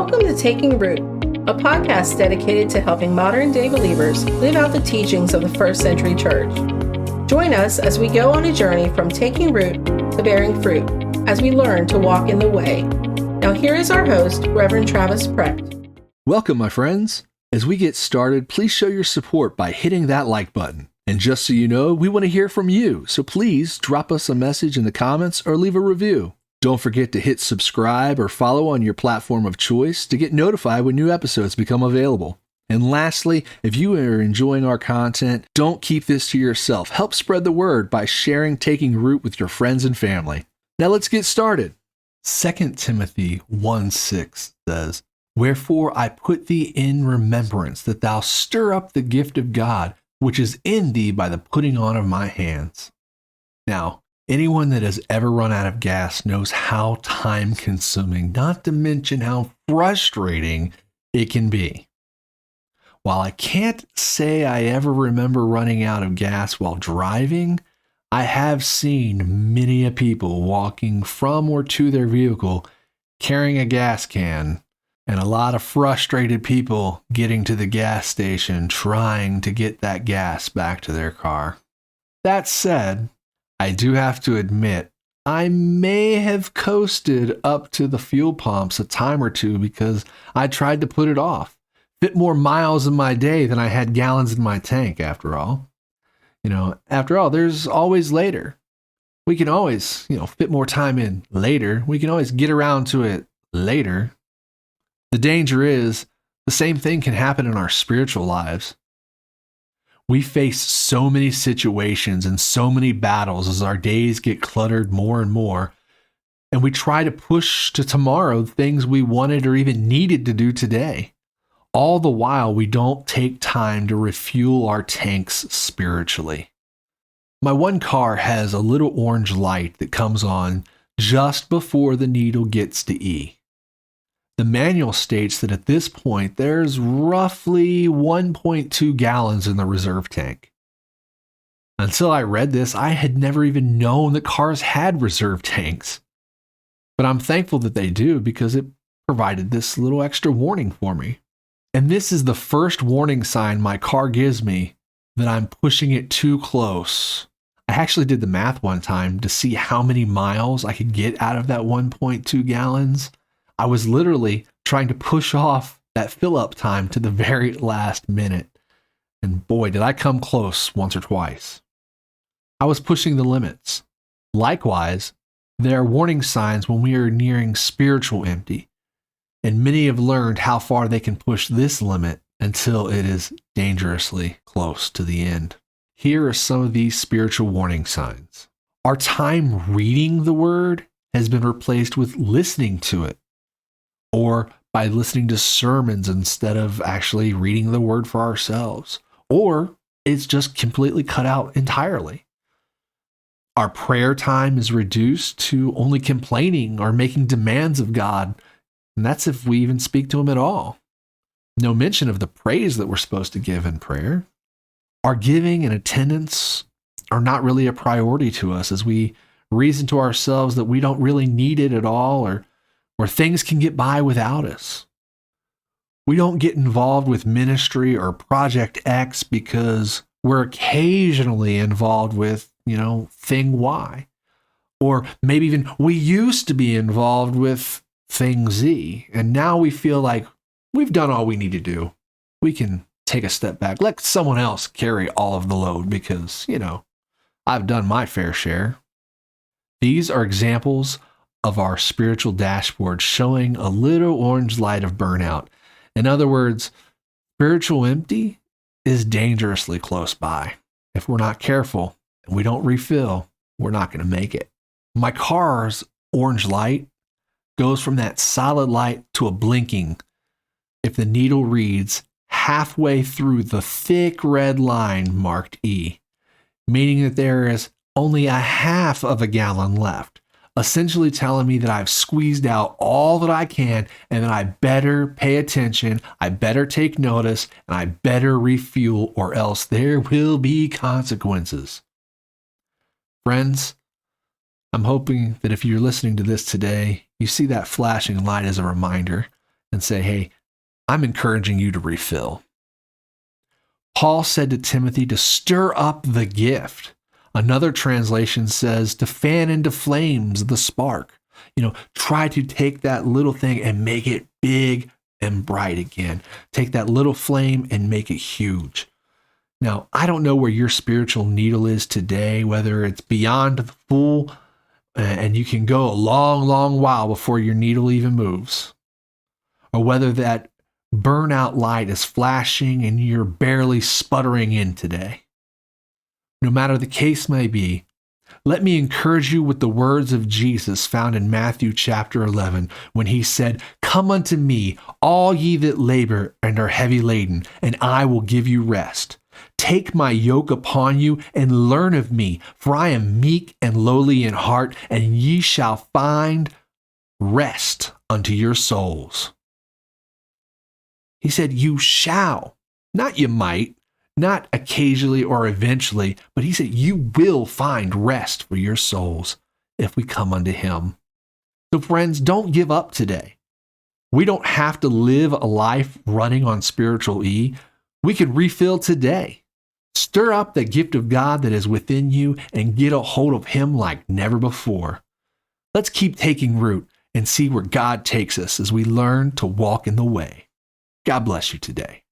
Welcome to Taking Root, a podcast dedicated to helping modern-day believers live out the teachings of the first century church. Join us as we go on a journey from taking root to bearing fruit, as we learn to walk in the way. Now here is our host, Reverend Travis Precht. Welcome, my friends. As we get started, please show your support by hitting that like button. And just so you know, we want to hear from you, so please drop us a message in the comments or leave a review. Don't forget to hit subscribe or follow on your platform of choice to get notified when new episodes become available. And lastly, if you are enjoying our content, don't keep this to yourself. Help spread the word by sharing Taking Root with your friends and family. Now let's get started. 2 Timothy 1:6 says, "Wherefore I put thee in remembrance that thou stir up the gift of God, which is in thee by the putting on of my hands." Now, anyone that has ever run out of gas knows how time-consuming, not to mention how frustrating it can be. While I can't say I ever remember running out of gas while driving, I have seen many a people walking from or to their vehicle carrying a gas can, and a lot of frustrated people getting to the gas station trying to get that gas back to their car. That said, I do have to admit, I may have coasted up to the fuel pumps a time or two because I tried to put it off. Fit more miles in my day than I had gallons in my tank, after all. After all, there's always later. We can always, fit more time in later. We can always get around to it later. The danger is, the same thing can happen in our spiritual lives. We face so many situations and so many battles as our days get cluttered more and more, and we try to push to tomorrow things we wanted or even needed to do today. All the while, we don't take time to refuel our tanks spiritually. My one car has a little orange light that comes on just before the needle gets to E. The manual states that at this point, there's roughly 1.2 gallons in the reserve tank. Until I read this, I had never even known that cars had reserve tanks. But I'm thankful that they do because it provided this little extra warning for me. And this is the first warning sign my car gives me that I'm pushing it too close. I actually did the math one time to see how many miles I could get out of that 1.2 gallons. I was literally trying to push off that fill-up time to the very last minute. And boy, did I come close once or twice. I was pushing the limits. Likewise, there are warning signs when we are nearing spiritual empty. And many have learned how far they can push this limit until it is dangerously close to the end. Here are some of these spiritual warning signs. Our time reading the word has been replaced with listening to it, or by listening to sermons instead of actually reading the word for ourselves, or it's just completely cut out entirely. Our prayer time is reduced to only complaining or making demands of God, and that's if we even speak to him at all. No mention of the praise that we're supposed to give in prayer. Our giving and attendance are not really a priority to us as we reason to ourselves that we don't really need it at all, or things can get by without us. We don't get involved with ministry or Project X because we're occasionally involved with, thing Y. Or maybe even we used to be involved with thing Z, and now we feel like we've done all we need to do. We can take a step back, let someone else carry all of the load because, I've done my fair share. These are examples of our spiritual dashboard showing a little orange light of burnout. In other words, spiritual empty is dangerously close by. If we're not careful and we don't refill, we're not going to make it. My car's orange light goes from that solid light to a blinking if the needle reads halfway through the thick red line marked E, meaning that there is only a half of a gallon left, essentially telling me that I've squeezed out all that I can and that I better pay attention, I better take notice, and I better refuel or else there will be consequences. Friends, I'm hoping that if you're listening to this today, you see that flashing light as a reminder and say, hey, I'm encouraging you to refill. Paul said to Timothy to stir up the gift. Another translation says to fan into flames the spark. Try to take that little thing and make it big and bright again. Take that little flame and make it huge. Now, I don't know where your spiritual needle is today, whether it's beyond the full and you can go a long, long while before your needle even moves, or whether that burnout light is flashing and you're barely sputtering in today. No matter the case may be, let me encourage you with the words of Jesus found in Matthew chapter 11, when he said, "Come unto me, all ye that labor and are heavy laden, and I will give you rest. Take my yoke upon you and learn of me, for I am meek and lowly in heart, and ye shall find rest unto your souls." He said, you shall, not you might, not occasionally or eventually, but he said, you will find rest for your souls if we come unto him. So friends, don't give up today. We don't have to live a life running on spiritual E. We can refill today. Stir up the gift of God that is within you and get a hold of him like never before. Let's keep taking root and see where God takes us as we learn to walk in the way. God bless you today.